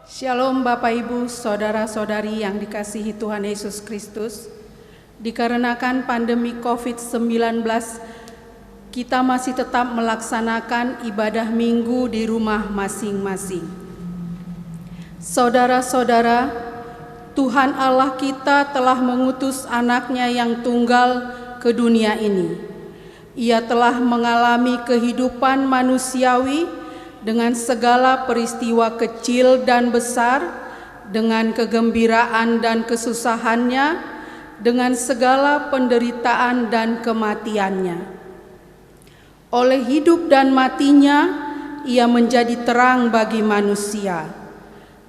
Shalom Bapak Ibu, Saudara-saudari yang dikasihi Tuhan Yesus Kristus. Dikarenakan pandemi COVID-19, kita masih tetap melaksanakan ibadah minggu di rumah masing-masing. Saudara-saudara, Tuhan Allah kita telah mengutus anaknya yang tunggal ke dunia ini. Ia telah mengalami kehidupan manusiawi dengan segala peristiwa kecil dan besar, dengan kegembiraan dan kesusahannya, dengan segala penderitaan dan kematiannya. Oleh hidup dan matinya, ia menjadi terang bagi manusia.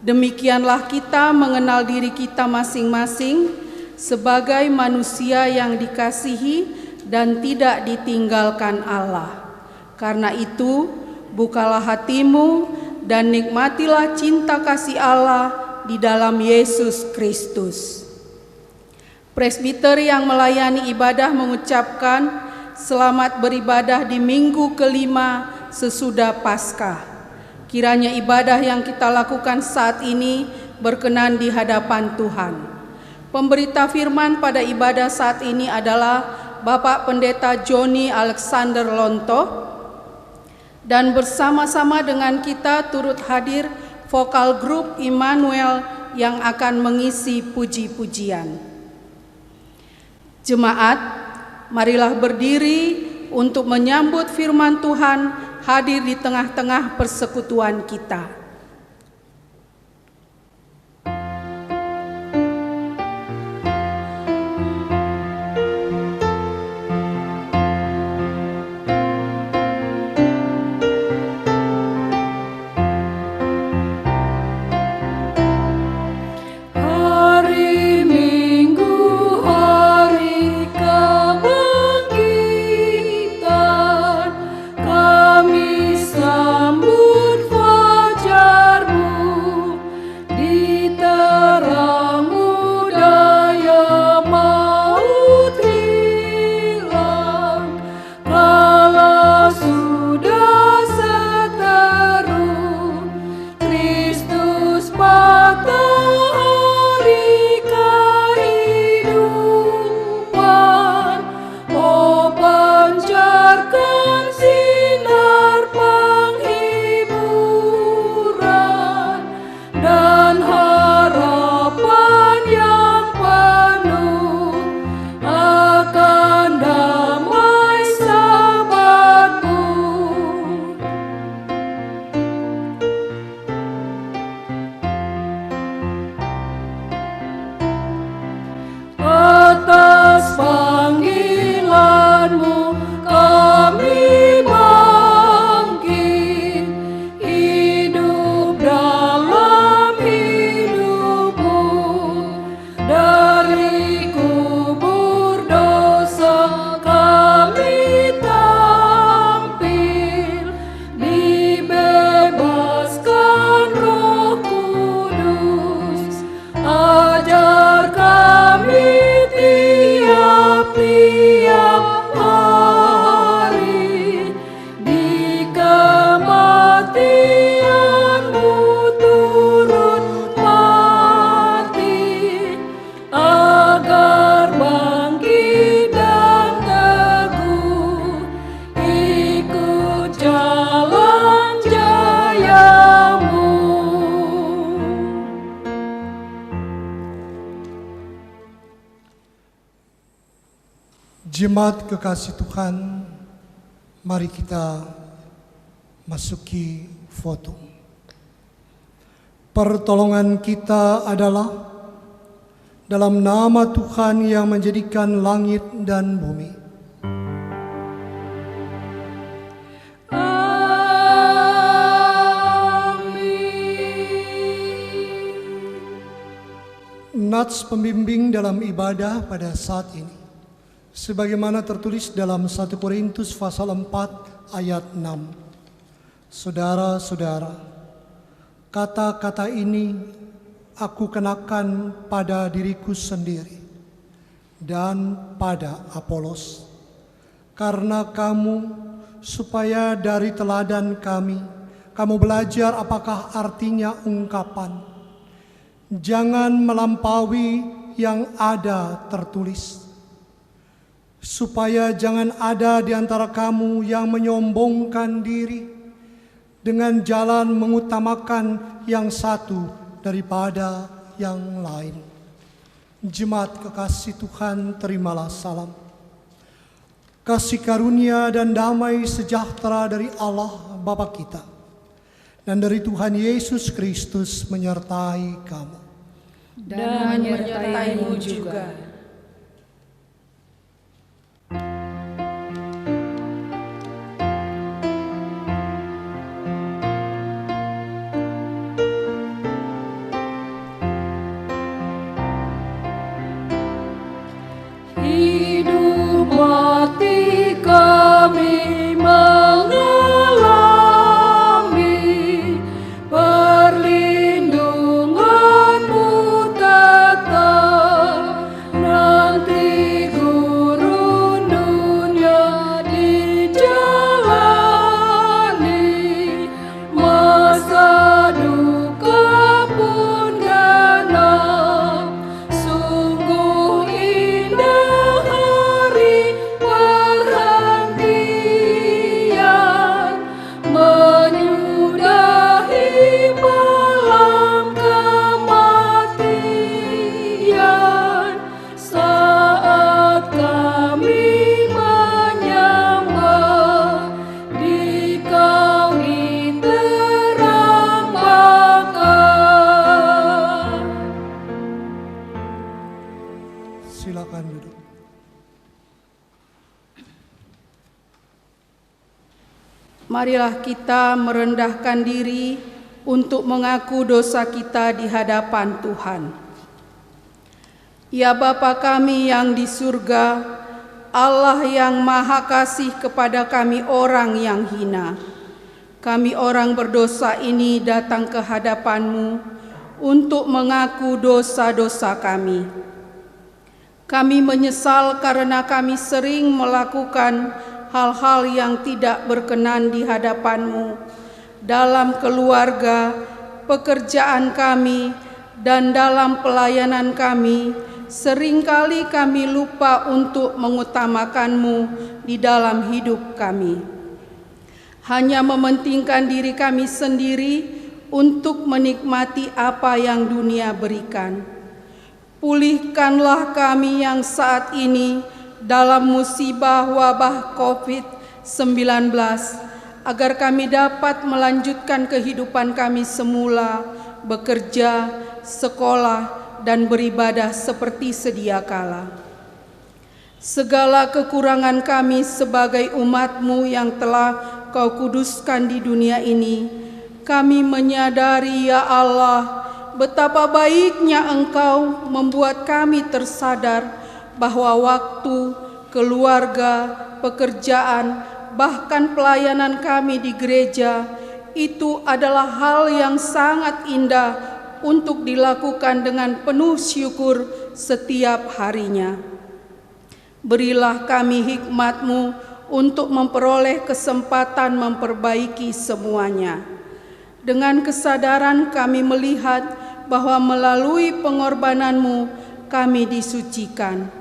Demikianlah kita mengenal diri kita masing-masing sebagai manusia yang dikasihi dan tidak ditinggalkan Allah. Karena itu, bukalah hatimu dan nikmatilah cinta kasih Allah di dalam Yesus Kristus. Presbiter yang melayani ibadah mengucapkan selamat beribadah di minggu kelima sesudah Paskah. Kiranya ibadah yang kita lakukan saat ini berkenan di hadapan Tuhan. Pemberita firman pada ibadah saat ini adalah Bapak Pendeta Joni Alexander Lonto. Dan bersama-sama dengan kita turut hadir vokal grup Immanuel yang akan mengisi puji-pujian. Jemaat, marilah berdiri untuk menyambut firman Tuhan hadir di tengah-tengah persekutuan kita. Jemaat kekasih Tuhan, mari kita masuki foto. Pertolongan kita adalah dalam nama Tuhan yang menjadikan langit dan bumi. Nats pembimbing dalam ibadah pada saat ini, sebagaimana tertulis dalam 1 Korintus pasal 4 ayat 6. Saudara-saudara, kata-kata ini aku kenakan pada diriku sendiri dan pada Apolos, karena kamu, supaya dari teladan kami kamu belajar apakah artinya ungkapan, jangan melampaui yang ada tertulis, supaya jangan ada di antara kamu yang menyombongkan diri dengan jalan mengutamakan yang satu daripada yang lain. Jemaat kekasih Tuhan, terimalah salam. Kasih karunia dan damai sejahtera dari Allah Bapa kita dan dari Tuhan Yesus Kristus menyertai kamu. Dan menyertaimu juga. Hidup mati kami mengalami perlindungan-Mu tetap, nanti gurun dunia dijalani, masa duka pun genap, sungguh indah hari perhentian, menyudahi malam kematian, saat kami menyembah di kauni terang bakar. Silakan duduk. Marilah kita merendahkan diri untuk mengaku dosa kita di hadapan Tuhan. Ya Bapa kami yang di surga, Allah yang maha kasih kepada kami orang yang hina, kami orang berdosa ini datang ke hadapan-Mu untuk mengaku dosa-dosa kami. Kami menyesal karena kami sering melakukan hal-hal yang tidak berkenan di hadapan-Mu dalam keluarga, pekerjaan kami, dan dalam pelayanan kami. Seringkali kami lupa untuk mengutamakan-Mu di dalam hidup kami. Hanya mementingkan diri kami sendiri untuk menikmati apa yang dunia berikan. Pulihkanlah kami yang saat ini dalam musibah wabah COVID-19, agar kami dapat melanjutkan kehidupan kami semula, bekerja, sekolah, dan beribadah seperti sedia kala. Segala kekurangan kami sebagai umat-Mu yang telah Kau kuduskan di dunia ini, kami menyadari, ya Allah, betapa baiknya Engkau membuat kami tersadar bahwa waktu, keluarga, pekerjaan, bahkan pelayanan kami di gereja itu adalah hal yang sangat indah untuk dilakukan dengan penuh syukur setiap harinya. Berilah kami hikmat-Mu untuk memperoleh kesempatan memperbaiki semuanya. Dengan kesadaran kami melihat bahwa melalui pengorbanan-Mu kami disucikan.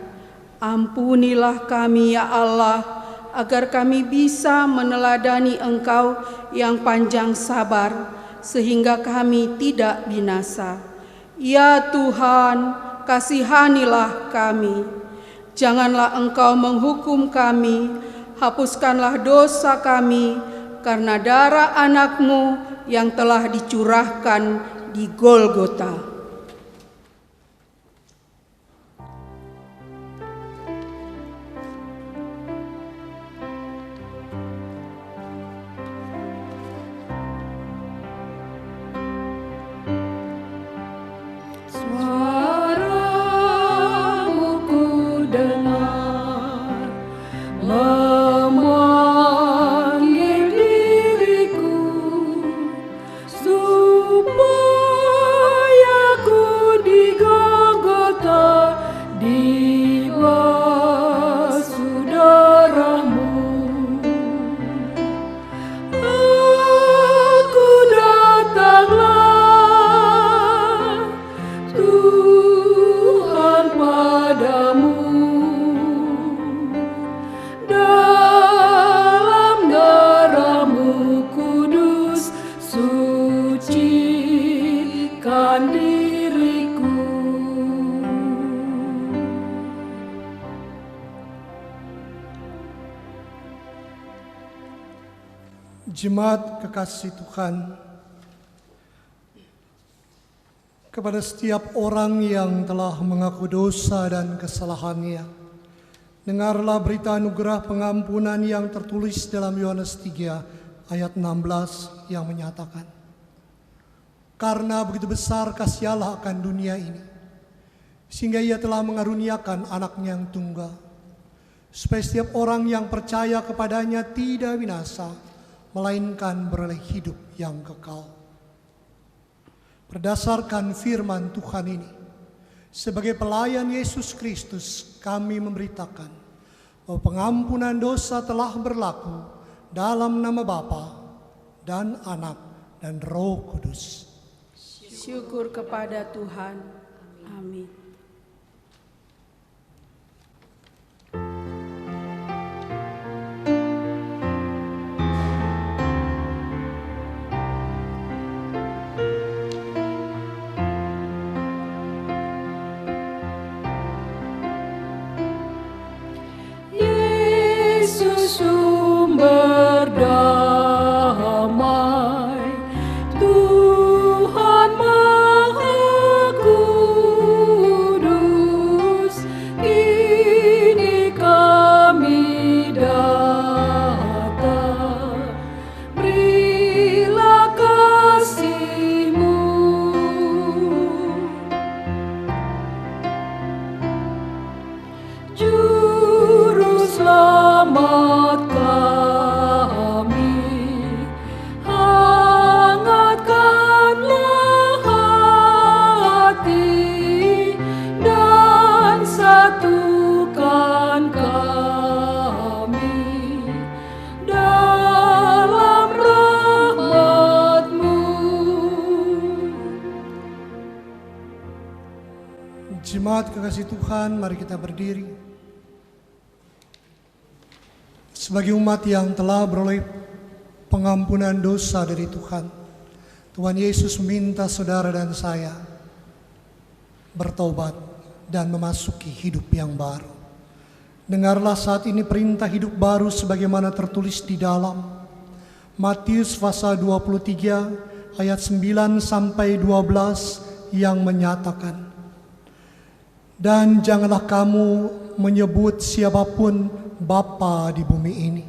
Ampunilah kami, ya Allah, agar kami bisa meneladani Engkau yang panjang sabar, sehingga kami tidak binasa. Ya Tuhan, kasihanilah kami. Janganlah Engkau menghukum kami, hapuskanlah dosa kami, karena darah anak-Mu yang telah dicurahkan di Golgota. Suara-Mu ku dengar, memanggil diriku supaya Jemaat kekasih Tuhan, kepada setiap orang yang telah mengaku dosa dan kesalahannya, dengarlah berita anugerah pengampunan yang tertulis dalam Yohanes 3 ayat 16 yang menyatakan, karena begitu besar kasih Allah akan dunia ini, sehingga Ia telah mengaruniakan anaknya yang tunggal, supaya setiap orang yang percaya kepadanya tidak binasa, melainkan beroleh hidup yang kekal. Berdasarkan firman Tuhan ini, sebagai pelayan Yesus Kristus, kami memberitakan bahwa pengampunan dosa telah berlaku dalam nama Bapa dan Anak dan Roh Kudus. Syukur kepada Tuhan. Amin. Sumber damai, Tuhan Maha Kudus, kini kami datang, berilah kasih-Mu. Juru selamat kami, hangatkanlah hati dan satukan kami dalam rahmat-Mu. Jemaat kekasih Tuhan, mari kita berdiri. Sebagai umat yang telah beroleh pengampunan dosa dari Tuhan, Tuhan Yesus meminta saudara dan saya bertobat dan memasuki hidup yang baru. Dengarlah saat ini perintah hidup baru sebagaimana tertulis di dalam Matius pasal 23 ayat 9 sampai 12 yang menyatakan, dan janganlah kamu menyebut siapapun Bapa di bumi ini,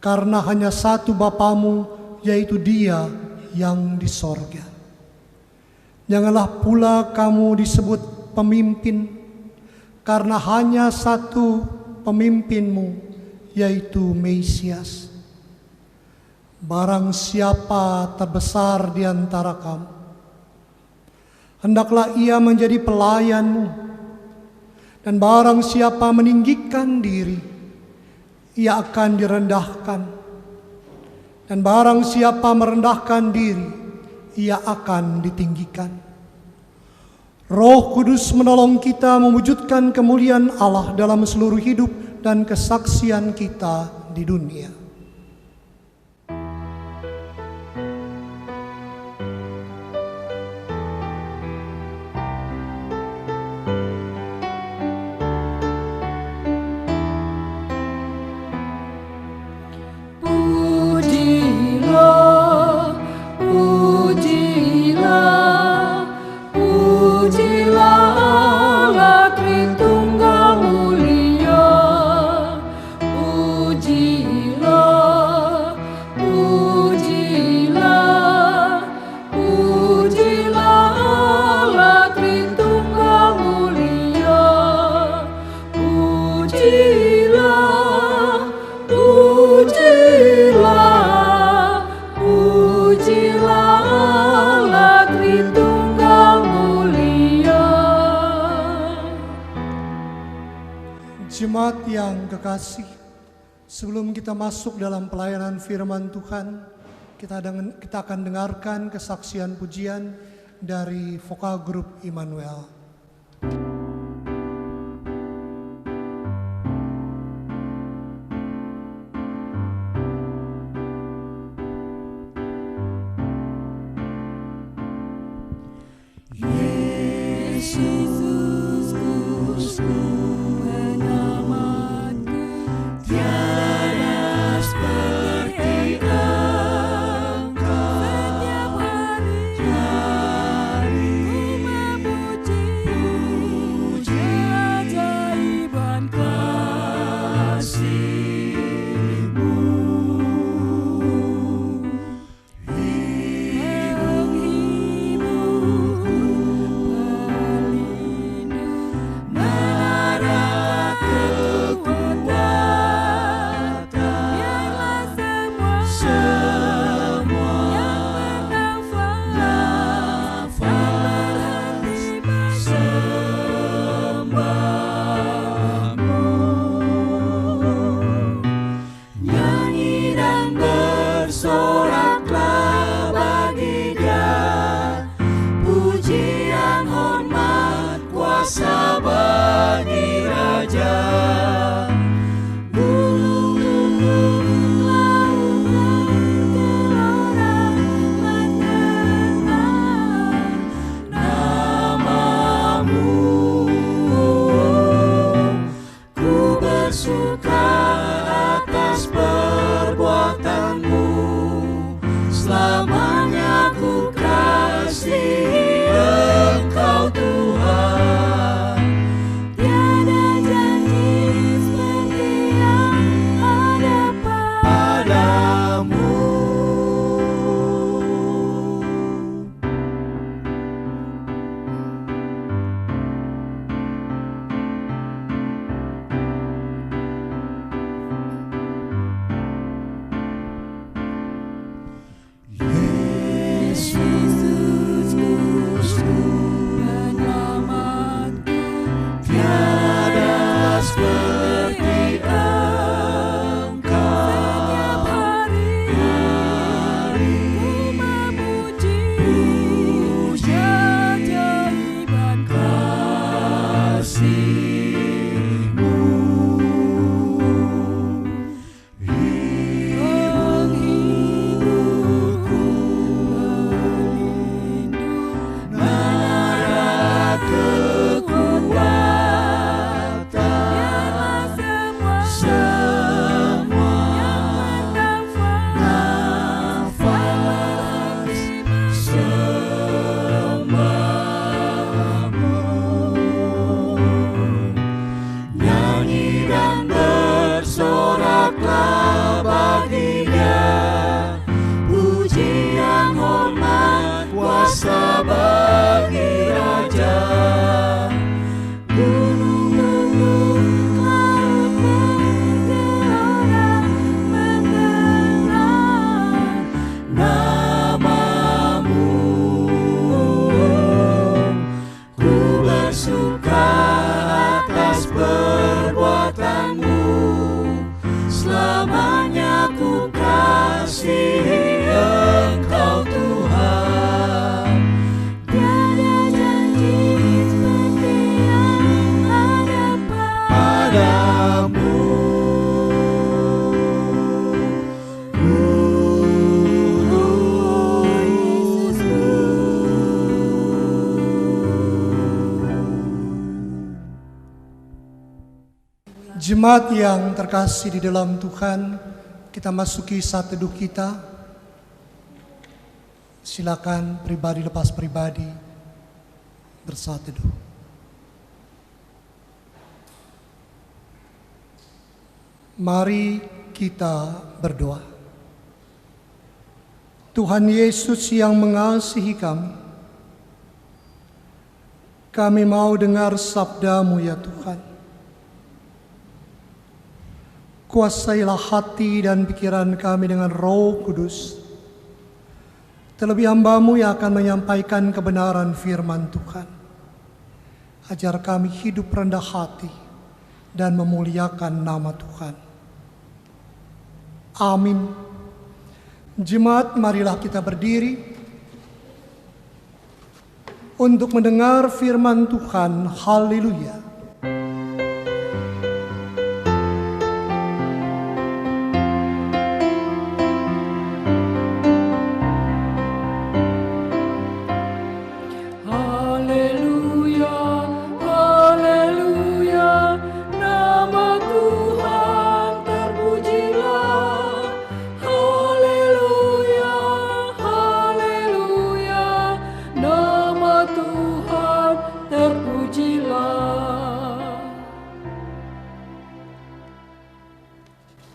karena hanya satu Bapamu, yaitu Dia yang di sorga. Janganlah pula kamu disebut pemimpin, karena hanya satu pemimpinmu, yaitu Mesias. Barang siapa terbesar di antara kamu, hendaklah ia menjadi pelayanmu. Dan barang siapa meninggikan diri, ia akan direndahkan. Dan barang siapa merendahkan diri, ia akan ditinggikan. Roh Kudus menolong kita mewujudkan kemuliaan Allah dalam seluruh hidup dan kesaksian kita di dunia. Jemaat yang kekasih, sebelum kita masuk dalam pelayanan firman Tuhan, kita akan dengarkan kesaksian pujian dari vokal grup Immanuel. Yesus, Ku menyelamatku, tiada seperti Jemaat yang terkasih di dalam Tuhan, kita masuki saat teduh kita. Silakan pribadi lepas pribadi bersaat teduh. Mari kita berdoa. Tuhan Yesus yang mengasihi kami mau dengar sabda-Mu ya Tuhan. Kuasailah hati dan pikiran kami dengan Roh Kudus. Terlebih hamba-Mu yang akan menyampaikan kebenaran firman Tuhan. Ajar kami hidup rendah hati dan memuliakan nama Tuhan. Amin. Jemaat, marilah kita berdiri untuk mendengar firman Tuhan. Haleluya.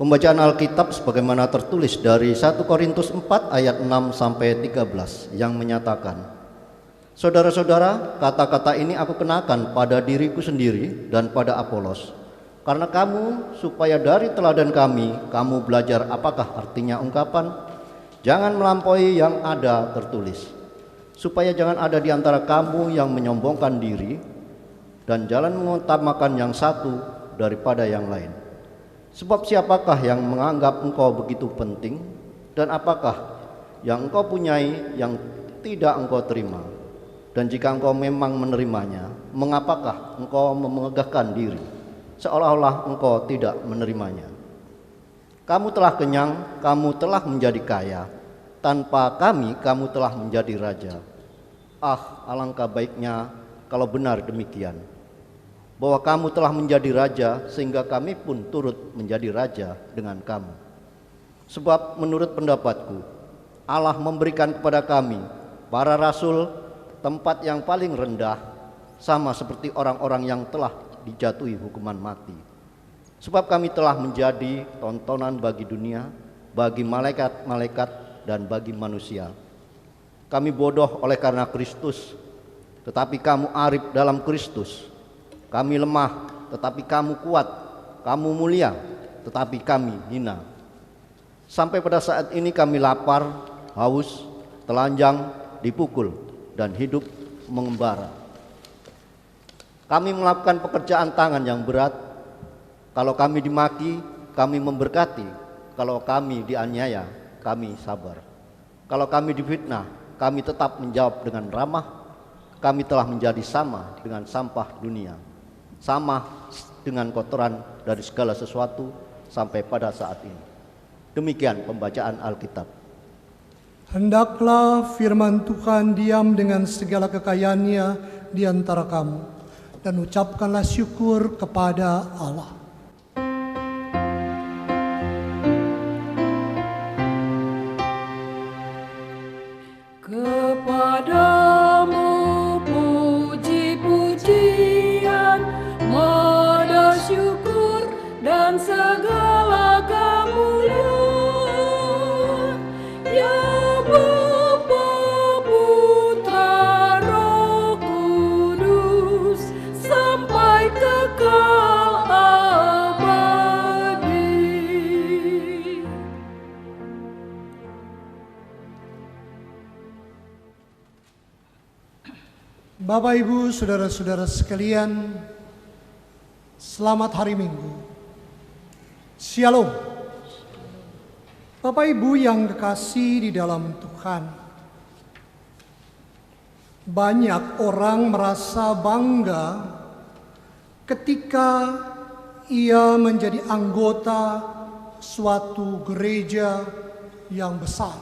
Pembacaan Alkitab sebagaimana tertulis dari 1 Korintus 4 ayat 6 sampai 13 yang menyatakan, Saudara-saudara, kata-kata ini aku kenakan pada diriku sendiri dan pada Apolos, karena kamu supaya dari teladan kami kamu belajar apakah artinya ungkapan jangan melampaui yang ada tertulis, supaya jangan ada di antara kamu yang menyombongkan diri dan jalan mengutamakan yang satu daripada yang lain. Sebab siapakah yang menganggap engkau begitu penting, dan apakah yang engkau punyai yang tidak engkau terima? Dan jika engkau memang menerimanya, mengapakah engkau memegahkan diri seolah-olah engkau tidak menerimanya? Kamu telah kenyang, kamu telah menjadi kaya, tanpa kami kamu telah menjadi raja. Ah, alangkah baiknya kalau benar demikian, bahwa kamu telah menjadi raja sehingga kami pun turut menjadi raja dengan kamu. Sebab menurut pendapatku, Allah memberikan kepada kami, para rasul, tempat yang paling rendah, sama seperti orang-orang yang telah dijatuhi hukuman mati. Sebab kami telah menjadi tontonan bagi dunia, bagi malaikat-malaikat dan bagi manusia. Kami bodoh oleh karena Kristus, tetapi kamu arif dalam Kristus. Kami lemah, tetapi kamu kuat. Kamu mulia, tetapi kami hina. Sampai pada saat ini kami lapar, haus, telanjang, dipukul, dan hidup mengembara. Kami melakukan pekerjaan tangan yang berat. Kalau kami dimaki, kami memberkati. Kalau kami dianiaya, kami sabar. Kalau kami difitnah, kami tetap menjawab dengan ramah. Kami telah menjadi sama dengan sampah dunia, sama dengan kotoran dari segala sesuatu sampai pada saat ini. Demikian pembacaan Alkitab. Hendaklah firman Tuhan diam dengan segala kekayaannya di antara kamu, dan ucapkanlah syukur kepada Allah. Kepadamu puji-pujian, mada syukur dan segala kemuliaan, ya Bapa, Putra, Roh Kudus, sampai kekal abadi. Bapak, Ibu, saudara-saudara sekalian, selamat hari Minggu. Shalom. Bapak Ibu yang kekasih di dalam Tuhan, banyak orang merasa bangga ketika ia menjadi anggota suatu gereja yang besar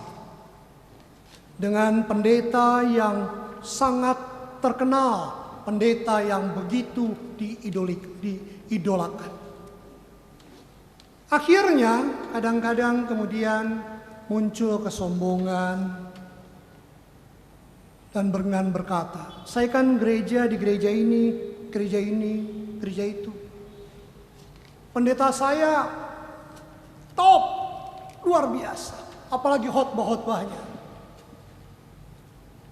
dengan pendeta yang sangat terkenal, pendeta yang begitu diidolakan. Akhirnya kadang-kadang kemudian muncul kesombongan dan dengan berkata, saya kan gereja di gereja ini, gereja itu. Pendeta saya top, luar biasa, apalagi khotbah-khotbahnya.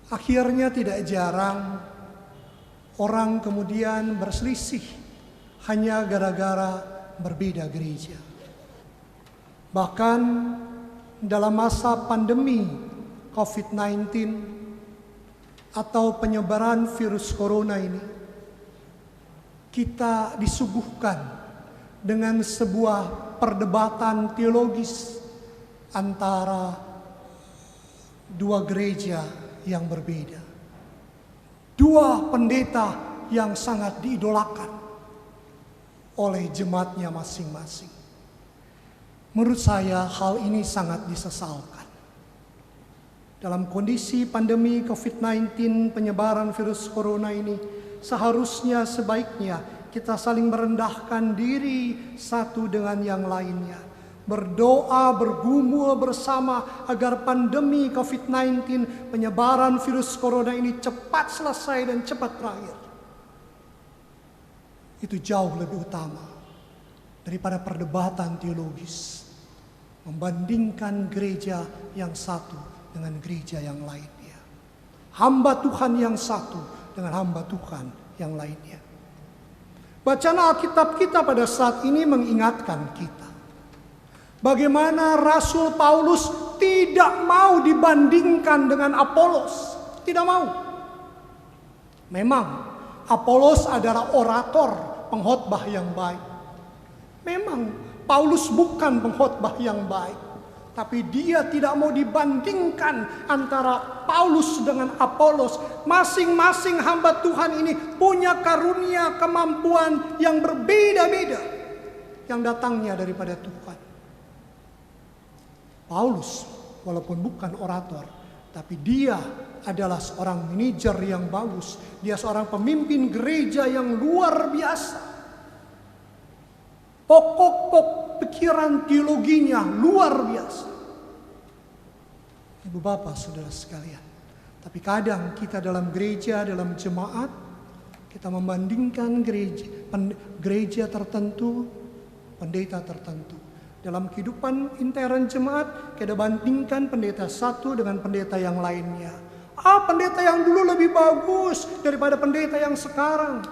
Akhirnya tidak jarang orang kemudian berselisih hanya gara-gara berbeda gereja. Bahkan dalam masa pandemi COVID-19 atau penyebaran virus corona ini, kita disuguhkan dengan sebuah perdebatan teologis antara dua gereja yang berbeda. Dua pendeta yang sangat diidolakan oleh jemaatnya masing-masing. Menurut saya hal ini sangat disesalkan. Dalam kondisi pandemi COVID-19, penyebaran virus corona ini, seharusnya sebaiknya kita saling merendahkan diri satu dengan yang lainnya. Berdoa, bergumul bersama agar pandemi COVID-19, penyebaran virus corona ini cepat selesai dan cepat berakhir. Itu jauh lebih utama daripada perdebatan teologis. Membandingkan gereja yang satu dengan gereja yang lainnya. Hamba Tuhan yang satu dengan hamba Tuhan yang lainnya. Bacaan Alkitab kita pada saat ini mengingatkan kita. Bagaimana Rasul Paulus tidak mau dibandingkan dengan Apolos. Tidak mau. Memang Apolos adalah orator, pengkhotbah yang baik. Memang Paulus bukan pengkhotbah yang baik. Tapi dia tidak mau dibandingkan antara Paulus dengan Apolos. Masing-masing hamba Tuhan ini punya karunia, kemampuan yang berbeda-beda. Yang datangnya daripada Tuhan. Paulus walaupun bukan orator, tapi dia adalah seorang manajer yang bagus. Dia seorang pemimpin gereja yang luar biasa. Pokok-pokok pikiran teologinya luar biasa. Ibu bapak saudara sekalian. Tapi kadang kita dalam gereja, dalam jemaat, kita membandingkan gereja tertentu, pendeta tertentu. Dalam kehidupan intern jemaat, kita bandingkan pendeta satu dengan pendeta yang lainnya. Pendeta yang dulu lebih bagus daripada pendeta yang sekarang.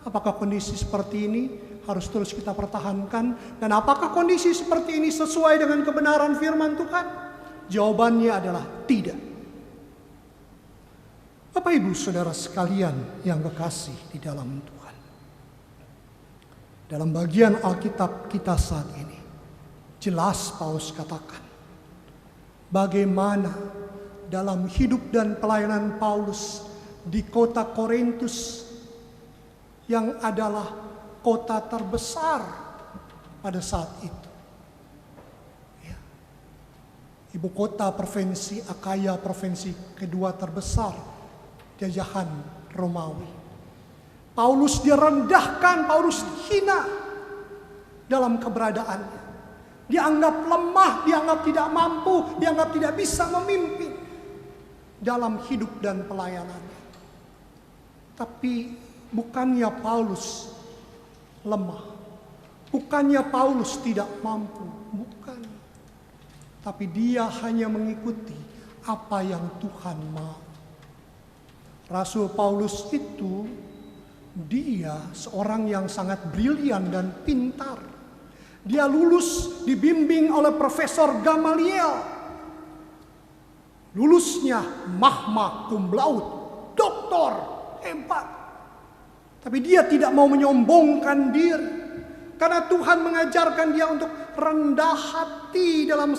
Apakah kondisi seperti ini harus terus kita pertahankan? Dan apakah kondisi seperti ini sesuai dengan kebenaran firman Tuhan? Jawabannya adalah tidak. Bapak Ibu Saudara sekalian yang kekasih di dalam Tuhan. Dalam bagian Alkitab kita saat ini, jelas Paulus katakan bagaimana dalam hidup dan pelayanan Paulus di kota Korintus yang adalah kota terbesar pada saat itu. Ya. Ibu kota provinsi Akaya, provinsi kedua terbesar jajahan Romawi. Paulus direndahkan, Paulus hina dalam keberadaannya. Dianggap lemah, dianggap tidak mampu, dianggap tidak bisa memimpin dalam hidup dan pelayanannya. Tapi bukannya Paulus lemah, bukannya Paulus tidak mampu, bukan. Tapi dia hanya mengikuti apa yang Tuhan mau. Rasul Paulus itu, dia seorang yang sangat brilian dan pintar. Dia lulus dibimbing oleh Profesor Gamaliel. Lulusnya magna cum laude, doktor, hebat. Tapi dia tidak mau menyombongkan diri. Karena Tuhan mengajarkan dia untuk rendah hati dalam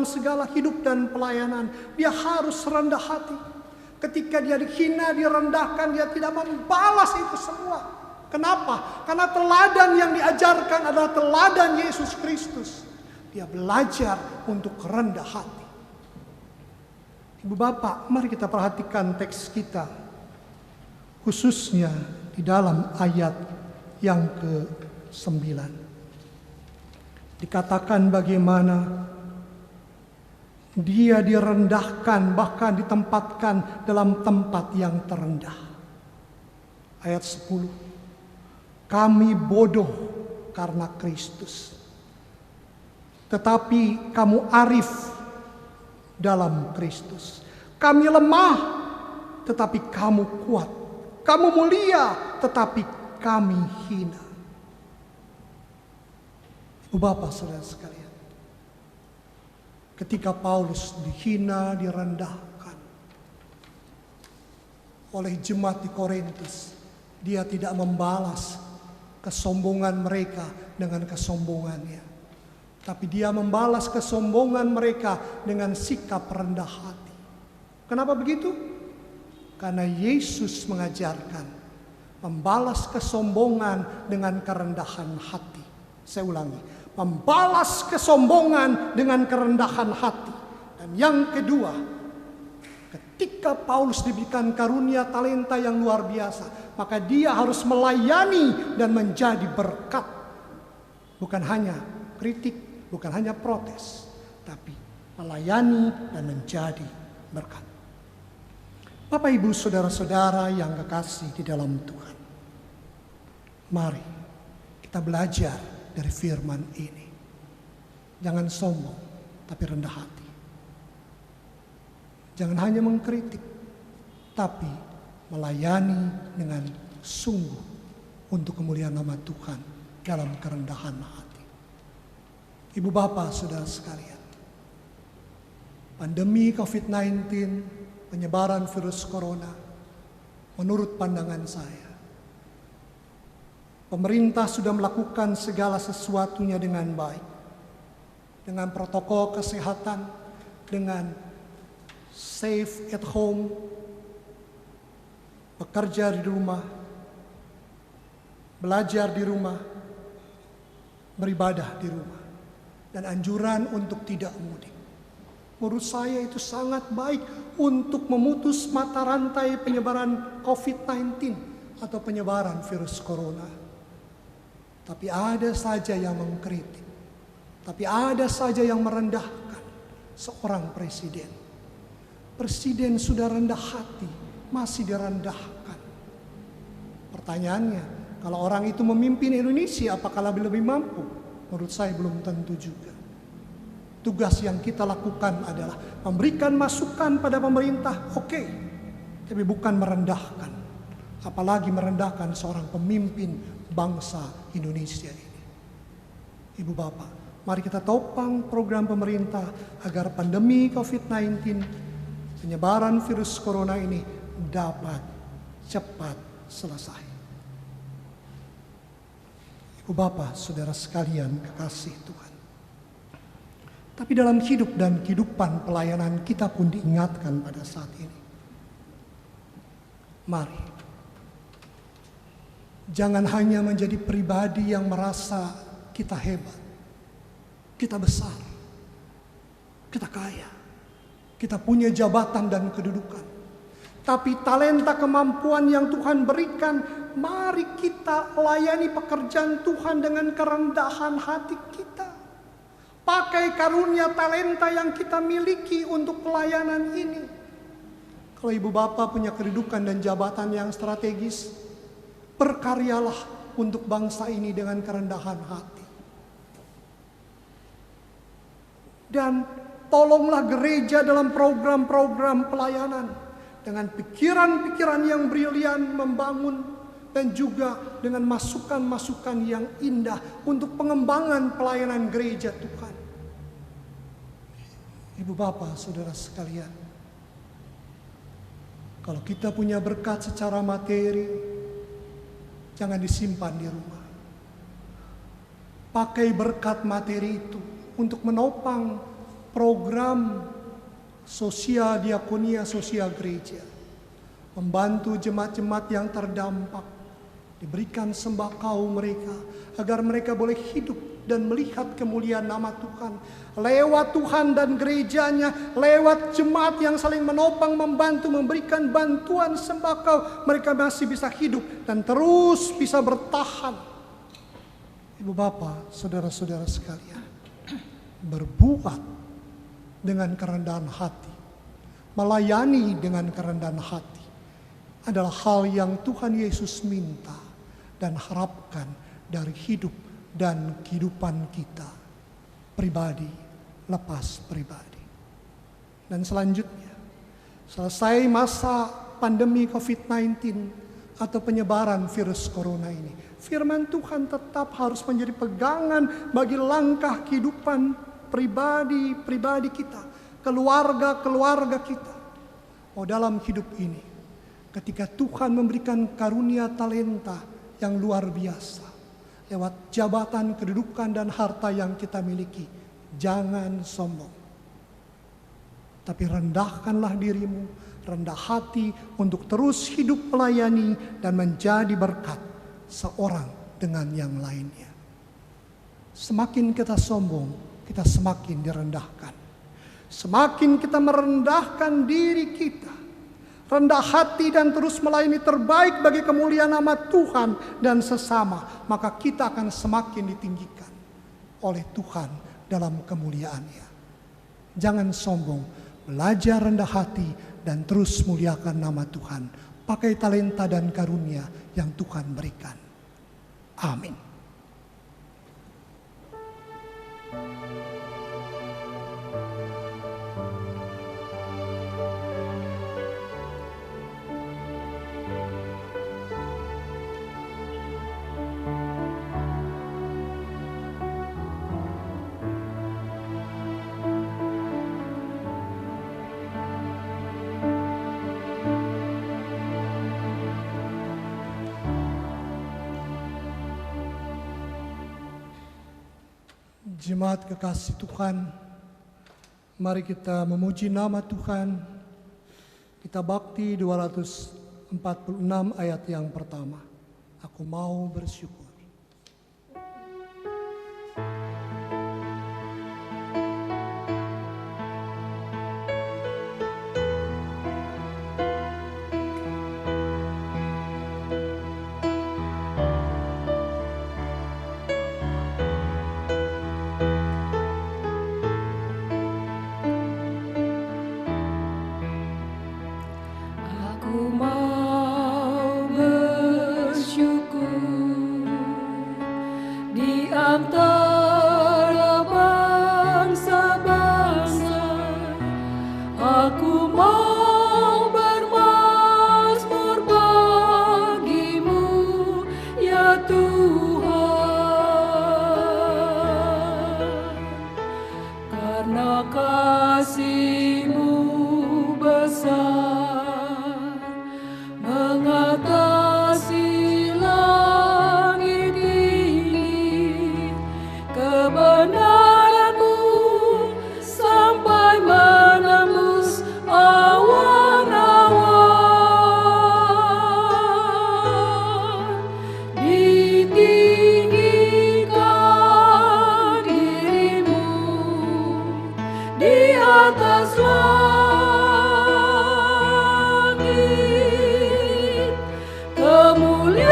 segala hidup dan pelayanan. Dia harus rendah hati. Ketika dia dihina, direndahkan, dia tidak membalas itu semua. Kenapa? Karena teladan yang diajarkan adalah teladan Yesus Kristus. Dia belajar untuk rendah hati. Ibu bapak, mari kita perhatikan teks kita. Khususnya di dalam ayat yang ke-9. Dikatakan bagaimana dia direndahkan, bahkan ditempatkan dalam tempat yang terendah. Ayat 10. Kami bodoh karena Kristus, tetapi kamu arif dalam Kristus. Kami lemah, tetapi kamu kuat. Kamu mulia, tetapi kami hina. Ibu bapak saudara sekalian, ketika Paulus dihina, direndahkan oleh jemaat di Korintus, dia tidak membalas kesombongan mereka dengan kesombongannya, tapi dia membalas kesombongan mereka dengan sikap rendah hati. Kenapa begitu? Karena Yesus mengajarkan membalas kesombongan dengan kerendahan hati. Saya ulangi, membalas kesombongan dengan kerendahan hati. Dan yang kedua, ketika Paulus diberikan karunia talenta yang luar biasa, maka dia harus melayani dan menjadi berkat. Bukan hanya kritik, bukan hanya protes, tapi melayani dan menjadi berkat. Bapak, Ibu, saudara-saudara yang kekasih di dalam Tuhan, mari kita belajar dari firman ini. Jangan sombong, tapi rendah hati. Jangan hanya mengkritik, tapi melayani dengan sungguh untuk kemuliaan nama Tuhan dalam kerendahan hati. Ibu bapak saudara sekalian, pandemi COVID-19, penyebaran virus corona, menurut pandangan saya, pemerintah sudah melakukan segala sesuatunya dengan baik. Dengan protokol kesehatan, dengan safe at home, bekerja di rumah, belajar di rumah, beribadah di rumah, dan anjuran untuk tidak mudik. Menurut saya itu sangat baik untuk memutus mata rantai penyebaran COVID-19 atau penyebaran virus corona. Tapi ada saja yang mengkritik, tapi ada saja yang merendahkan seorang presiden. Presiden sudah rendah hati, masih direndahkan. Pertanyaannya, kalau orang itu memimpin Indonesia, apakah lebih mampu? Menurut saya belum tentu juga. Tugas yang kita lakukan adalah memberikan masukan pada pemerintah, oke, tapi bukan merendahkan. Apalagi merendahkan seorang pemimpin bangsa Indonesia ini. Ibu bapak, mari kita topang program pemerintah agar pandemi COVID-19, penyebaran virus corona ini dapat cepat selesai. Ibu bapak, saudara sekalian kekasih Tuhan. Tapi dalam hidup dan kehidupan pelayanan kita pun diingatkan pada saat ini. Mari, jangan hanya menjadi pribadi yang merasa kita hebat, kita besar, kita kaya, kita punya jabatan dan kedudukan. Tapi talenta kemampuan yang Tuhan berikan, mari kita layani pekerjaan Tuhan dengan kerendahan hati kita. Pakai karunia talenta yang kita miliki untuk pelayanan ini. Kalau ibu bapak punya kedudukan dan jabatan yang strategis, berkaryalah untuk bangsa ini dengan kerendahan hati. Dan tolonglah gereja dalam program-program pelayanan dengan pikiran-pikiran yang brilian membangun dan juga dengan masukan-masukan yang indah untuk pengembangan pelayanan gereja Tuhan. Ibu bapak, saudara sekalian, kalau kita punya berkat secara materi, jangan disimpan di rumah. Pakai berkat materi itu untuk menopang program sosial diakonia, sosial gereja. Membantu jemaat-jemaat yang terdampak, diberikan sembako mereka agar mereka boleh hidup dan melihat kemuliaan nama Tuhan lewat Tuhan dan gerejanya, lewat jemaat yang saling menopang, membantu, memberikan bantuan sembako, mereka masih bisa hidup dan terus bisa bertahan. Ibu bapak, saudara-saudara sekalian, berbuat dengan kerendahan hati, melayani dengan kerendahan hati adalah hal yang Tuhan Yesus minta dan harapkan dari hidup dan kehidupan kita, pribadi lepas pribadi. Dan selanjutnya, selesai masa pandemi COVID-19 atau penyebaran virus corona ini, firman Tuhan tetap harus menjadi pegangan bagi langkah kehidupan pribadi kita, keluarga kita. Dalam hidup ini, ketika Tuhan memberikan karunia talenta yang luar biasa, lewat jabatan, kedudukan, dan harta yang kita miliki, jangan sombong. Tapi rendahkanlah dirimu, rendah hati untuk terus hidup melayani dan menjadi berkat seorang dengan yang lainnya. Semakin kita sombong, kita semakin direndahkan. Semakin kita merendahkan diri kita, rendah hati dan terus melayani terbaik bagi kemuliaan nama Tuhan dan sesama, maka kita akan semakin ditinggikan oleh Tuhan dalam kemuliaannya. Jangan sombong, belajar rendah hati dan terus muliakan nama Tuhan. Pakai talenta dan karunia yang Tuhan berikan. Amin. Jemaat kekasih Tuhan, mari kita memuji nama Tuhan. Kita bakti 246 ayat yang pertama. Aku mau bersyukur. Antara bangsa-bangsa, aku mau bermazmur bagimu, ya Tuhan. Karena kasih-Mu besar, mengatasi kebenaran-Mu sampai menembus awan-awan. Ditinggikan diri-Mu di atas langit, kemuliaan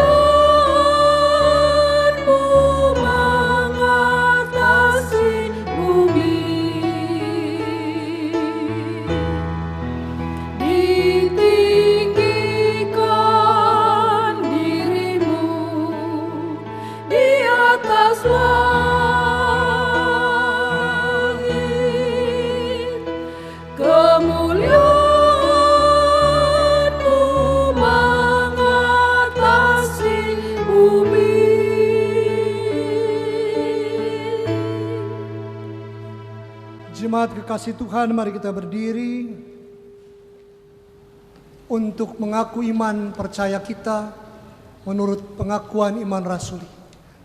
Jemaat kekasih Tuhan, mari kita berdiri untuk mengaku iman percaya kita menurut pengakuan iman rasuli.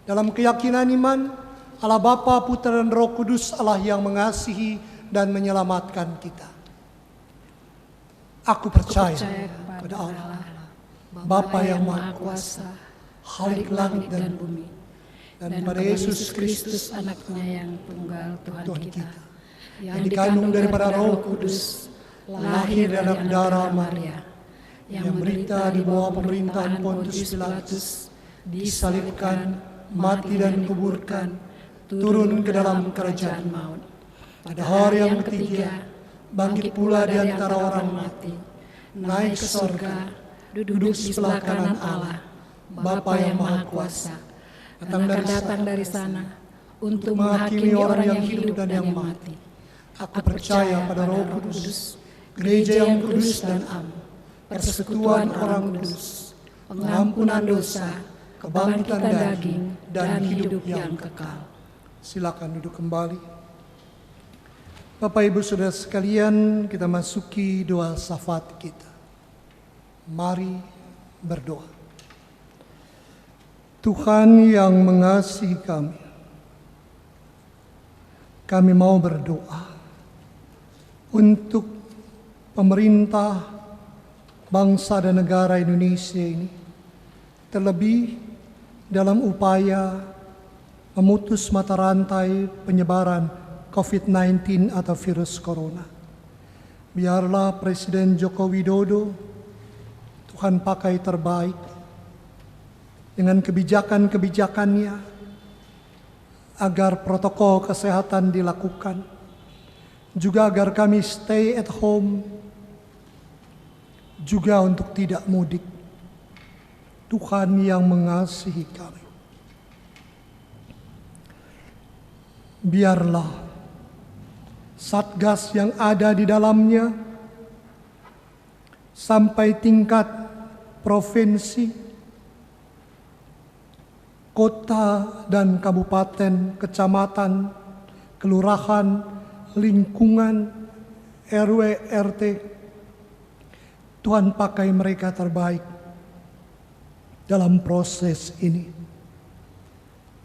Dalam keyakinan iman, Allah Bapa, Putra dan Roh Kudus, Allah yang mengasihi dan menyelamatkan kita. Aku percaya kepada Allah, Bapa yang Maha Kuasa, Khalik langit dan bumi, dan pada Yesus Kristus, Anaknya yang tunggal Tuhan kita, yang dikandung daripada Roh Kudus, lahir dari darah Maria, yang menderita di bawah pemerintahan Pontius Pilatus, disalibkan, mati dan dikuburkan, turun ke dalam kerajaan maut. Pada hari yang ketiga, bangkit pula di antara orang mati, naik ke sorga, duduk di sebelah kanan Allah, Bapa yang Maha Kuasa, datang dari sana untuk menghakimi orang yang hidup dan yang mati. Aku percaya pada Roh Kudus, gereja yang kudus dan am, persekutuan orang kudus, pengampunan dosa, kebangkitan daging, dan hidup yang kekal. Silakan duduk kembali. Bapak Ibu Saudara sekalian, kita masuki doa syafaat kita. Mari berdoa. Tuhan yang mengasihi kami mau berdoa untuk pemerintah bangsa dan negara Indonesia ini, terlebih dalam upaya memutus mata rantai penyebaran COVID-19 atau virus corona. Biarlah Presiden Joko Widodo Tuhan pakai terbaik dengan kebijakan-kebijakannya agar protokol kesehatan dilakukan, juga agar kami stay at home, juga untuk tidak mudik. Tuhan yang mengasihi kami, biarlah Satgas yang ada di dalamnya sampai tingkat provinsi, kota dan kabupaten, kecamatan, kelurahan, lingkungan, RW, RT, Tuhan pakai mereka terbaik dalam proses ini.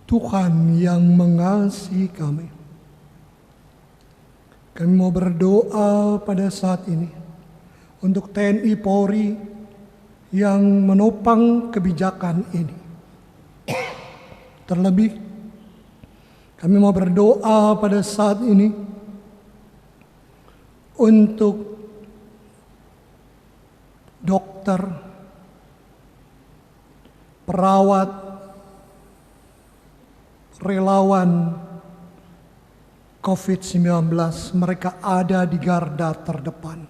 Tuhan yang mengasihi kami mau berdoa pada saat ini untuk TNI Polri yang menopang kebijakan ini. Terlebih, kami mau berdoa pada saat ini untuk dokter, perawat, relawan COVID-19, mereka ada di garda terdepan.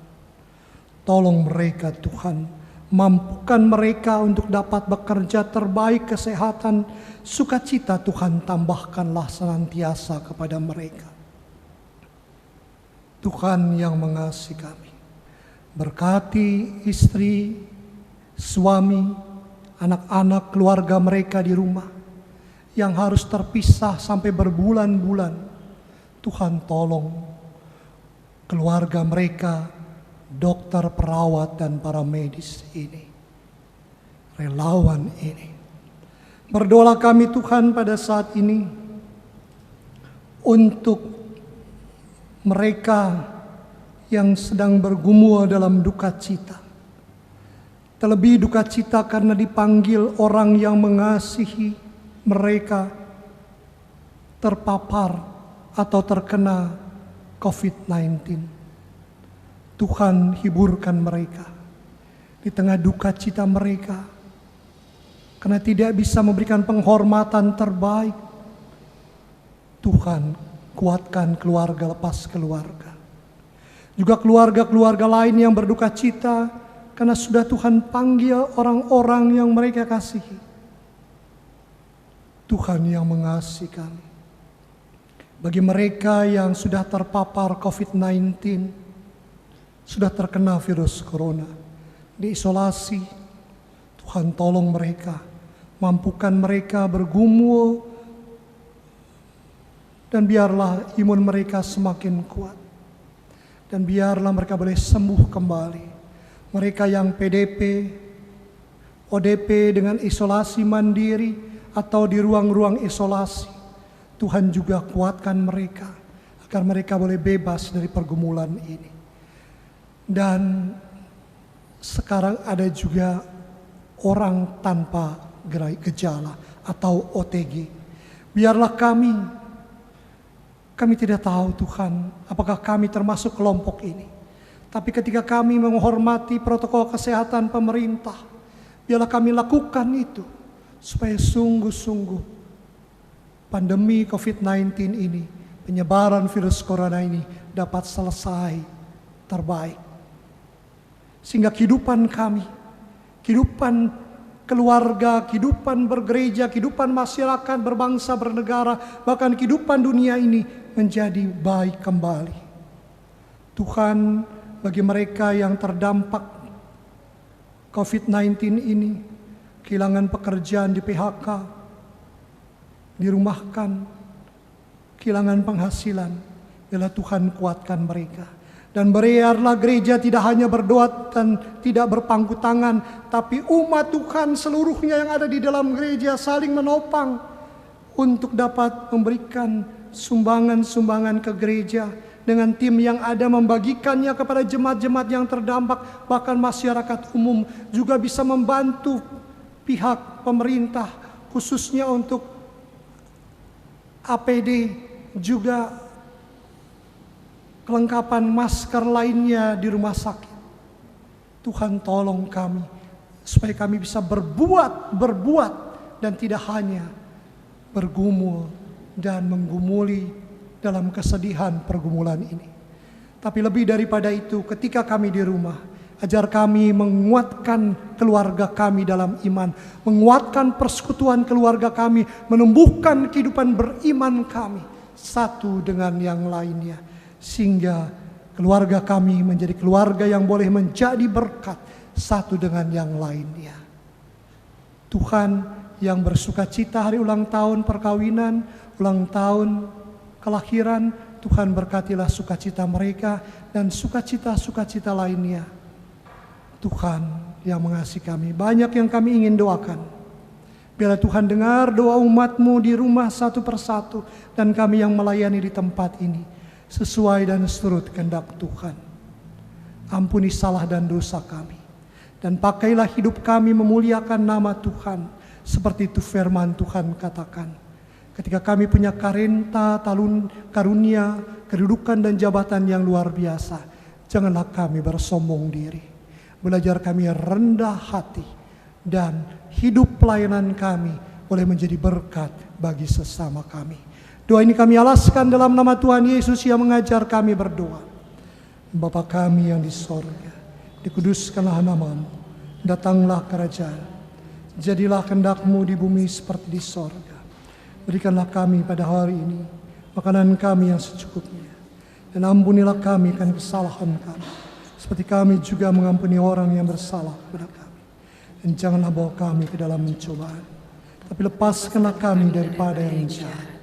Tolong mereka Tuhan, mampukan mereka untuk dapat bekerja terbaik, kesehatan, sukacita Tuhan tambahkanlah senantiasa kepada mereka. Tuhan yang mengasihi kami, berkati istri, suami, anak-anak, keluarga mereka di rumah yang harus terpisah sampai berbulan-bulan. Tuhan tolong keluarga mereka, dokter, perawat, dan para medis ini, relawan ini. Berdoa kami Tuhan pada saat ini untuk mereka yang sedang bergumul dalam duka cita. Terlebih duka cita karena dipanggil orang yang mengasihi mereka terpapar atau terkena COVID-19. Tuhan hiburkan mereka di tengah duka cita mereka, karena tidak bisa memberikan penghormatan terbaik. Tuhan kuatkan keluarga lepas keluarga, juga keluarga-keluarga lain yang berduka cita karena sudah Tuhan panggil orang-orang yang mereka kasihi. Tuhan yang mengasihi kami, bagi mereka yang sudah terpapar COVID-19, sudah terkena virus corona, diisolasi, Tuhan tolong mereka, mampukan mereka bergumul, dan biarlah imun mereka semakin kuat, dan biarlah mereka boleh sembuh kembali. Mereka yang PDP, ODP dengan isolasi mandiri atau di ruang-ruang isolasi, Tuhan juga kuatkan mereka agar mereka boleh bebas dari pergumulan ini. Dan sekarang ada juga orang tanpa gejala atau OTG. Biarlah kami tidak tahu Tuhan apakah kami termasuk kelompok ini. Tapi ketika kami menghormati protokol kesehatan pemerintah, biarlah kami lakukan itu supaya sungguh-sungguh pandemi COVID-19 ini penyebaran virus corona ini dapat selesai terbaik. Sehingga kehidupan kami, kehidupan keluarga, kehidupan bergereja, kehidupan masyarakat, berbangsa, bernegara, bahkan kehidupan dunia ini menjadi baik kembali. Tuhan, bagi mereka yang terdampak COVID-19 ini, kehilangan pekerjaan, di PHK, dirumahkan, kehilangan penghasilan, biarlah Tuhan kuatkan mereka. Dan biarlah gereja tidak hanya berdoa dan tidak berpangku tangan, tapi umat Tuhan seluruhnya yang ada di dalam gereja saling menopang untuk dapat memberikan sumbangan-sumbangan ke gereja, dengan tim yang ada membagikannya kepada jemaat-jemaat yang terdampak, bahkan masyarakat umum juga bisa membantu pihak pemerintah khususnya untuk APD, juga kelengkapan masker lainnya di rumah sakit. Tuhan tolong kami supaya kami bisa berbuat dan tidak hanya bergumul dan menggumuli dalam kesedihan pergumulan ini. Tapi lebih daripada itu, ketika kami di rumah, ajar kami menguatkan keluarga kami dalam iman, menguatkan persekutuan keluarga kami, menumbuhkan kehidupan beriman kami satu dengan yang lainnya, sehingga keluarga kami menjadi keluarga yang boleh menjadi berkat satu dengan yang lainnya. Tuhan yang bersukacita hari ulang tahun perkawinan, ulang tahun kelahiran, Tuhan berkatilah sukacita mereka dan sukacita-sukacita lainnya. Tuhan yang mengasihi kami, banyak yang kami ingin doakan. Biarlah Tuhan dengar doa umat-Mu di rumah satu persatu, dan kami yang melayani di tempat ini sesuai dan seturut kehendak Tuhan. Ampuni salah dan dosa kami, dan pakailah hidup kami memuliakan nama Tuhan, seperti itu firman Tuhan katakan. Ketika kami punya karunia, kedudukan dan jabatan yang luar biasa, janganlah kami bersombong diri. Belajar kami rendah hati, dan hidup pelayanan kami boleh menjadi berkat bagi sesama kami. Doa ini kami alaskan dalam nama Tuhan Yesus yang mengajar kami berdoa. Bapa kami yang di sorga, dikuduskanlah nama-Mu, datanglah kerajaan, jadilah kehendak-Mu di bumi seperti di sorga. Berikanlah kami pada hari ini makanan kami yang secukupnya, dan ampunilah kami akan kesalahan kami, seperti kami juga mengampuni orang yang bersalah kepada kami. Dan janganlah bawa kami ke dalam pencobaan, tapi lepaskanlah kami daripada yang jahat.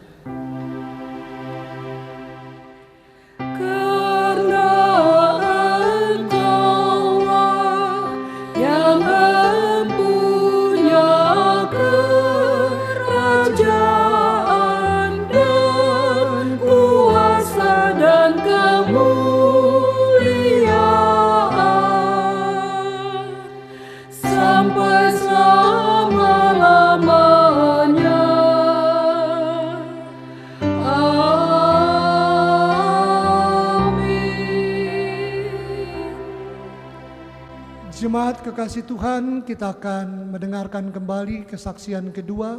Jemaat kekasih Tuhan, kita akan mendengarkan kembali kesaksian kedua,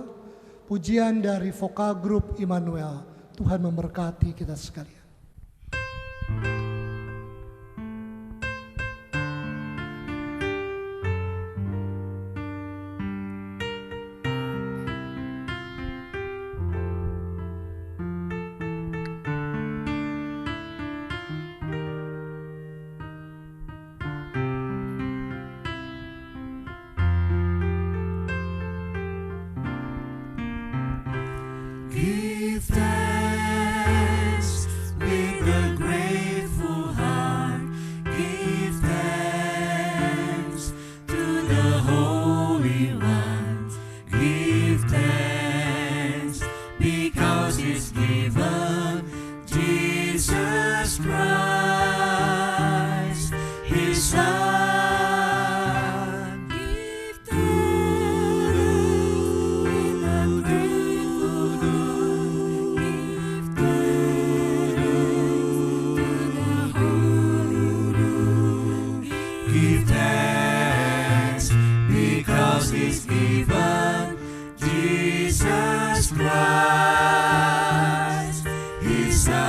pujian dari vokal grup Immanuel. Tuhan memberkati kita sekalian. Jesus Christ, His Son.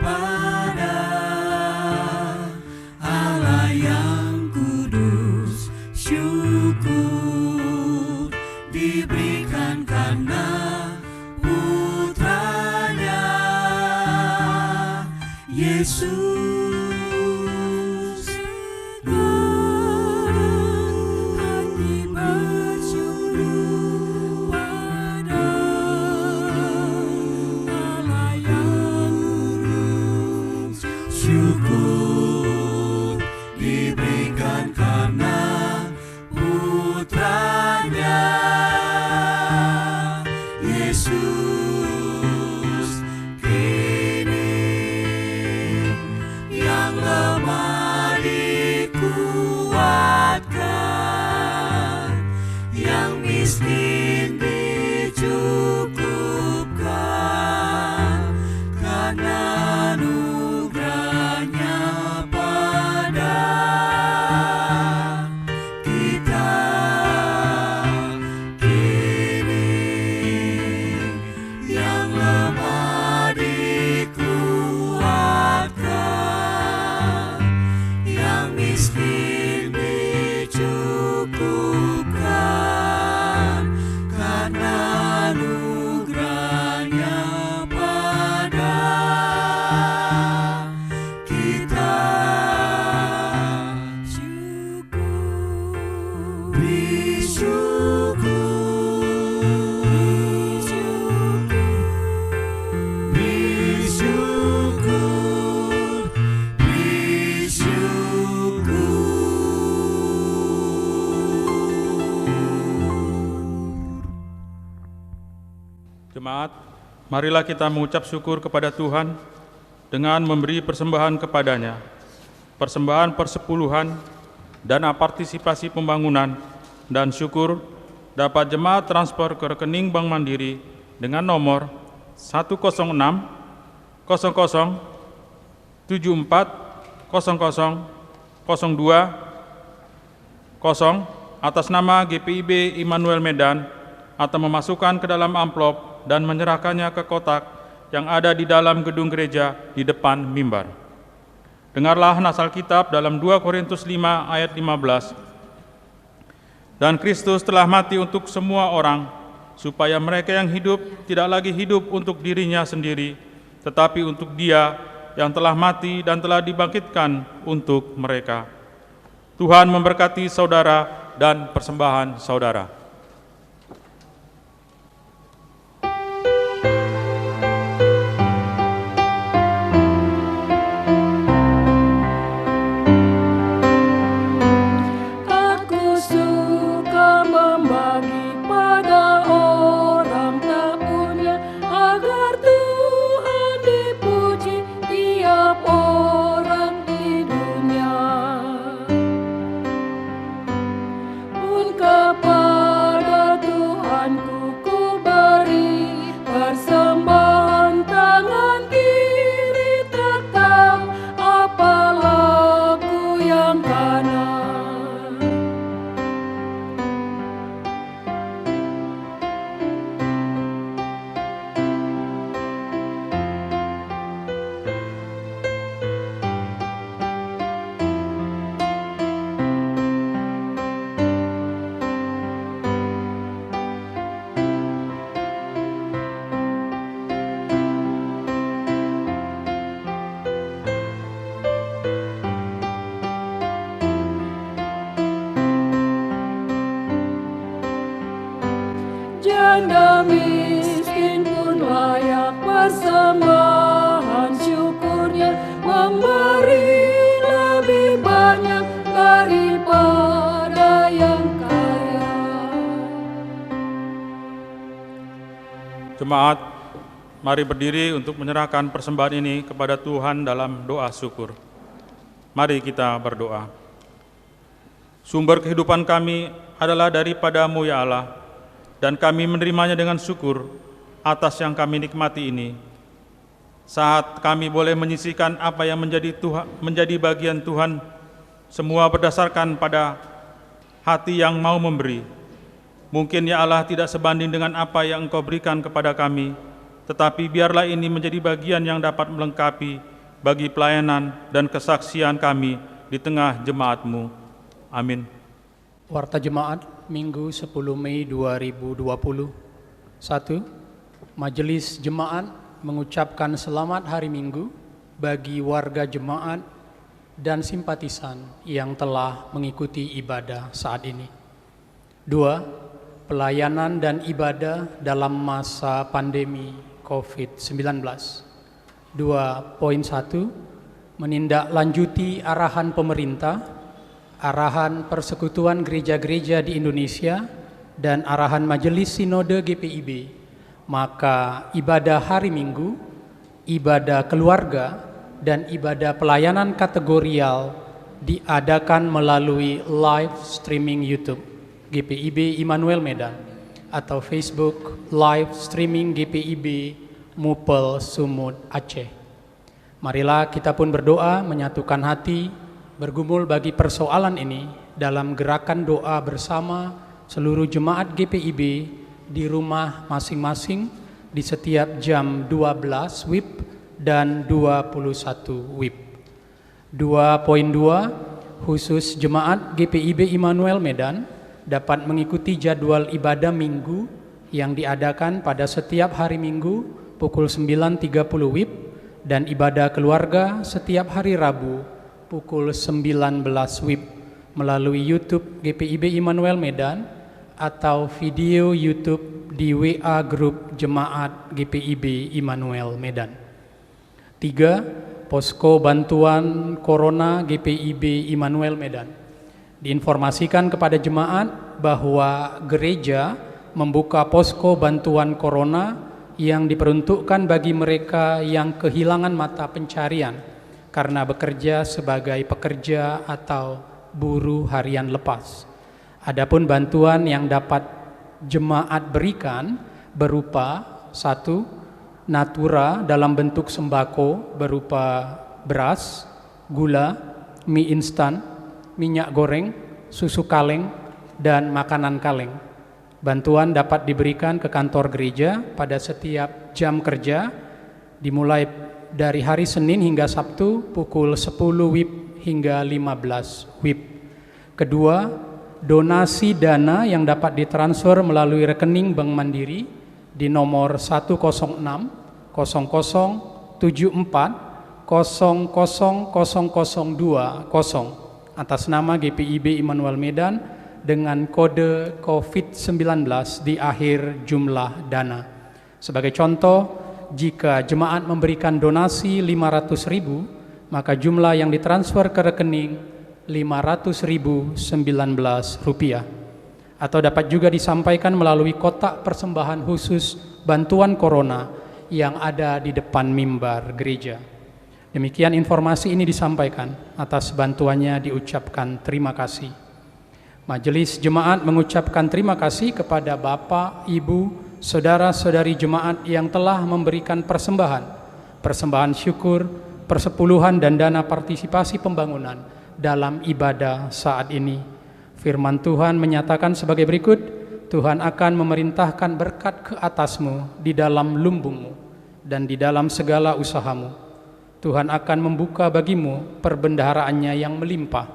kepada Allah yang kudus, syukur diberikan karena putranya Yesus. Syukur diberikan karena putranya Yesus. Kini yang lemah dikuatkan, yang miskin dicukupkan karena anugerahnya pada kita. Kini yang lemah dikuatkan, yang miskin dicukupkan karena anugerahnya pada kita. Beri syukur, beri syukur, beri syukur. Jemaat, marilah kita mengucap syukur kepada Tuhan dengan memberi persembahan kepadanya, persembahan persepuluhan, dana partisipasi pembangunan, dan syukur dapat jemaat transfer ke rekening Bank Mandiri dengan nomor 106 00 74 00 02 0 atas nama GPIB Immanuel Medan, atau memasukkan ke dalam amplop dan menyerahkannya ke kotak yang ada di dalam gedung gereja di depan mimbar. Dengarlah nas Alkitab dalam 2 Korintus 5 ayat 15. Dan Kristus telah mati untuk semua orang, supaya mereka yang hidup tidak lagi hidup untuk dirinya sendiri, tetapi untuk Dia yang telah mati dan telah dibangkitkan untuk mereka. Tuhan memberkati saudara dan persembahan saudara. Janda miskin pun layak persembahan syukurnya, memberi lebih banyak daripada yang kaya. Jemaat, mari berdiri untuk menyerahkan persembahan ini kepada Tuhan dalam doa syukur. Mari kita berdoa. Sumber kehidupan kami adalah daripada-Mu ya Allah, dan kami menerimanya dengan syukur atas yang kami nikmati ini. Saat kami boleh menyisihkan apa yang menjadi bagian Tuhan, semua berdasarkan pada hati yang mau memberi. Mungkin ya Allah tidak sebanding dengan apa yang Engkau berikan kepada kami, tetapi biarlah ini menjadi bagian yang dapat melengkapi bagi pelayanan dan kesaksian kami di tengah jemaat-Mu. Amin. Warta Jemaat Minggu 10 Mei 2020. 1. Majelis Jemaat mengucapkan selamat hari Minggu bagi warga jemaat dan simpatisan yang telah mengikuti ibadah saat ini. 2. Pelayanan dan ibadah dalam masa pandemi COVID-19. 2.1. Menindaklanjuti arahan pemerintah, arahan Persekutuan Gereja-Gereja di Indonesia, dan arahan Majelis Sinode GPIB, maka ibadah hari Minggu, ibadah keluarga, dan ibadah pelayanan kategorial diadakan melalui live streaming YouTube GPIB Immanuel Medan atau Facebook live streaming GPIB Mupel Sumut Aceh. Marilah kita pun berdoa, menyatukan hati, bergumul bagi persoalan ini dalam gerakan doa bersama seluruh jemaat GPIB di rumah masing-masing di setiap jam 12 WIB dan 21 WIB. 2.2. Khusus jemaat GPIB Immanuel Medan dapat mengikuti jadwal ibadah minggu yang diadakan pada setiap hari Minggu pukul 9.30 WIB dan ibadah keluarga setiap hari Rabu pukul 19 WIB melalui YouTube GPIB Immanuel Medan atau video YouTube di WA Grup Jemaat GPIB Immanuel Medan. 3. Posko Bantuan Corona GPIB Immanuel Medan. Diinformasikan kepada jemaat bahwa gereja membuka posko bantuan corona yang diperuntukkan bagi mereka yang kehilangan mata pencarian karena bekerja sebagai pekerja atau buruh harian lepas. Adapun bantuan yang dapat jemaat berikan berupa 1. Natura dalam bentuk sembako berupa beras, gula, mie instan, minyak goreng, susu kaleng, dan makanan kaleng. Bantuan dapat diberikan ke kantor gereja pada setiap jam kerja dimulai dari hari Senin hingga Sabtu pukul 10 WIB hingga 15 WIB. Kedua, donasi dana yang dapat ditransfer melalui rekening Bank Mandiri di nomor 106 00 74 00 0020 atas nama GPIB Immanuel Medan dengan kode COVID-19 di akhir jumlah dana. Sebagai contoh, jika jemaat memberikan donasi 500.000, maka jumlah yang ditransfer ke rekening 500.019 rupiah. Atau dapat juga disampaikan melalui kotak persembahan khusus bantuan corona yang ada di depan mimbar gereja. Demikian informasi ini disampaikan, atas bantuannya diucapkan terima kasih. Majelis Jemaat mengucapkan terima kasih kepada Bapak, Ibu, saudara-saudari jemaat yang telah memberikan persembahan syukur, persepuluhan dan dana partisipasi pembangunan dalam ibadah saat ini. Firman Tuhan menyatakan sebagai berikut, Tuhan akan memerintahkan berkat ke atasmu di dalam lumbungmu dan di dalam segala usahamu. Tuhan akan membuka bagimu perbendaharaannya yang melimpah,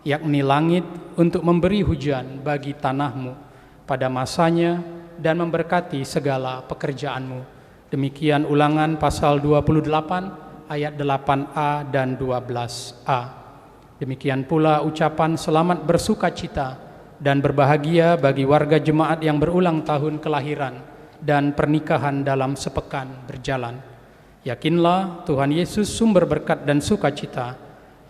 yakni langit untuk memberi hujan bagi tanahmu pada masanya dan memberkati segala pekerjaanmu. Demikian Ulangan pasal 28 ayat 8a dan 12a. Demikian pula ucapan selamat bersukacita dan berbahagia bagi warga jemaat yang berulang tahun kelahiran dan pernikahan dalam sepekan berjalan. Yakinlah Tuhan Yesus sumber berkat dan sukacita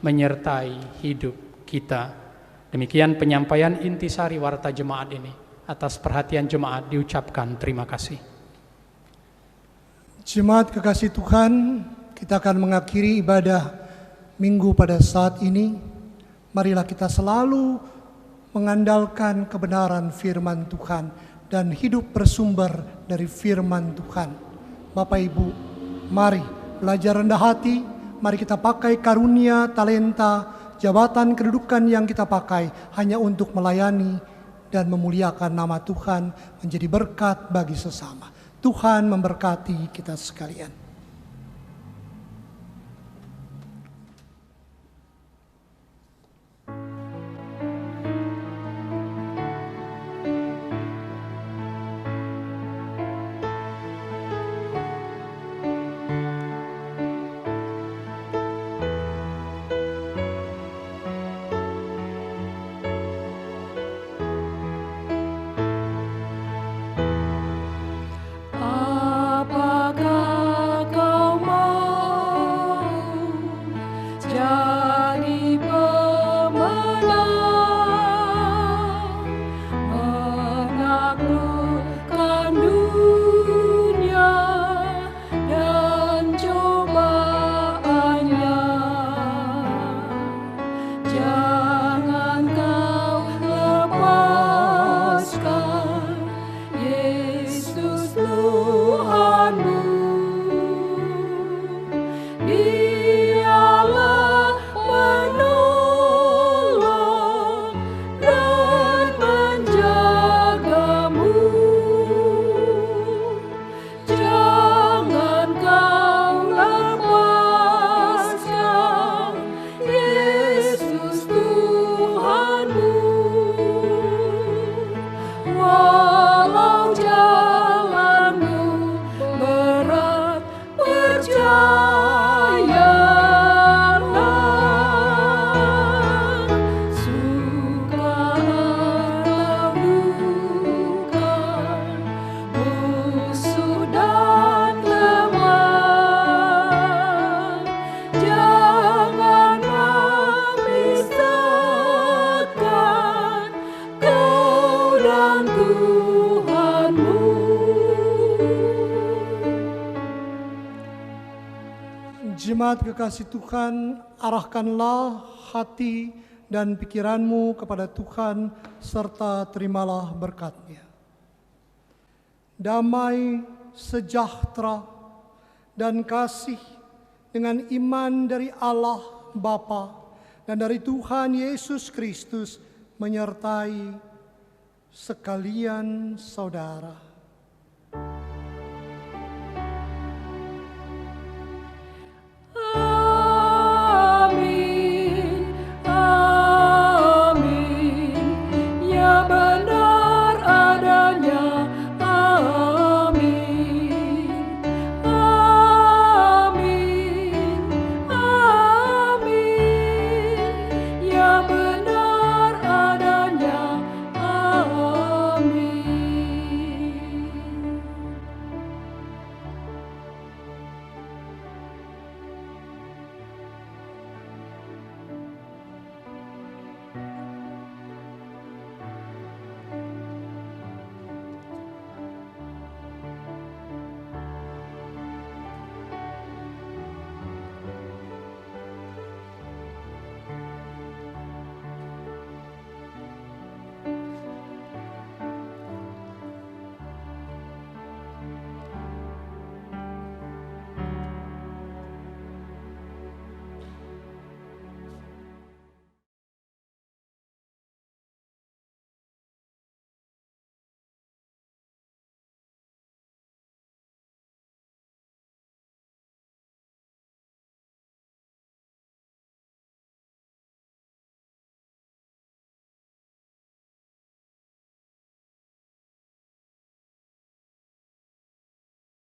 menyertai hidup kita. Demikian penyampaian intisari warta jemaat ini. Atas perhatian jemaat diucapkan terima kasih. Jemaat kekasih Tuhan, kita akan mengakhiri ibadah Minggu pada saat ini. Marilah kita selalu mengandalkan kebenaran firman Tuhan dan hidup bersumber dari firman Tuhan. Bapak Ibu, mari belajar rendah hati, mari kita pakai karunia, talenta, jabatan, kedudukan yang kita pakai hanya untuk melayani dan memuliakan nama Tuhan, menjadi berkat bagi sesama. Tuhan memberkati kita sekalian. Dialah penolong dan menjagamu. Jangan kau lepaskan Yesus Tuhanmu. Walau jalanmu berat, percayalah. Suka atau duka, musuh dan teman, jangan memisahkan kau dan Tuhanmu. Jemaat kekasih Tuhan, arahkanlah hati dan pikiranmu kepada Tuhan serta terimalah berkat-Nya. Damai, sejahtera, dan kasih dengan iman dari Allah Bapa dan dari Tuhan Yesus Kristus menyertai sekalian saudara.